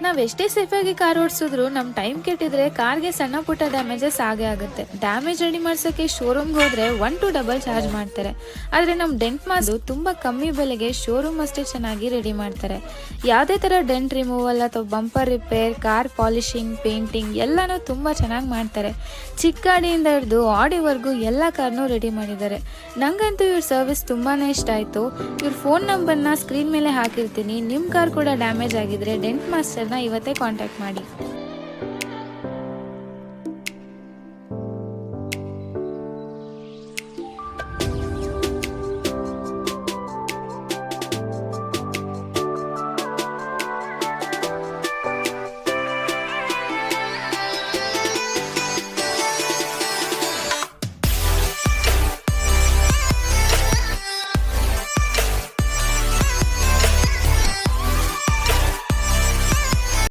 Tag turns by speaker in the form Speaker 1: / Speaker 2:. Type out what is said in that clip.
Speaker 1: ನಾವು ಎಷ್ಟೇ ಸೇಫಾಗಿ ಕಾರ್ ಓಡಿಸಿದ್ರು ನಮ್ಮ ಟೈಮ್ ಕೆಟ್ಟಿದ್ರೆ ಕಾರ್ಗೆ ಸಣ್ಣ ಪುಟ್ಟ ಡ್ಯಾಮೇಜಸ್ ಆಗೇ ಆಗುತ್ತೆ. ಡ್ಯಾಮೇಜ್ ರೆಡಿ ಮಾಡ್ಸೋಕ್ಕೆ ಶೋರೂಮ್ಗೆ ಹೋದರೆ 1 to ಡಬಲ್ ಚಾರ್ಜ್ ಮಾಡ್ತಾರೆ. ಆದರೆ ನಮ್ಮ ಡೆಂಟ್ ಮಾಸ್ಟರ್ ತುಂಬ ಕಮ್ಮಿ ಬೆಲೆಗೆ ಶೋರೂಮ್ ಅಷ್ಟೇ ಚೆನ್ನಾಗಿ ರೆಡಿ ಮಾಡ್ತಾರೆ. ಯಾವುದೇ ಥರ ಡೆಂಟ್ ರಿಮೂವಲ್ ಅಥವಾ bumper repair, car polishing, painting ಎಲ್ಲನೂ ತುಂಬ ಚೆನ್ನಾಗಿ ಮಾಡ್ತಾರೆ. ಚಿಕ್ಕ ಗಾಡಿಯಿಂದ ಹಿಡಿದು ಆಡಿವರೆಗೂ ಎಲ್ಲ ಕಾರ್ನೂ ರೆಡಿ ಮಾಡಿದ್ದಾರೆ. ನನಗಂತೂ ಇವ್ರ ಸರ್ವಿಸ್ ತುಂಬಾ ಇಷ್ಟ ಆಯಿತು. ಇವ್ರ ಫೋನ್ ನಂಬರ್ನ ಸ್ಕ್ರೀನ್ ಮೇಲೆ ಹಾಕಿರ್ತೀನಿ. ನಿಮ್ಮ ಕಾರ್ ಕೂಡ ಡ್ಯಾಮೇಜ್ ಆಗಿದ್ರೆ ಡೆಂಟ್ ಮಾಸ್ಟರ್ನ ಇವತ್ತೇ ಕಾಂಟ್ಯಾಕ್ಟ್ ಮಾಡಿ.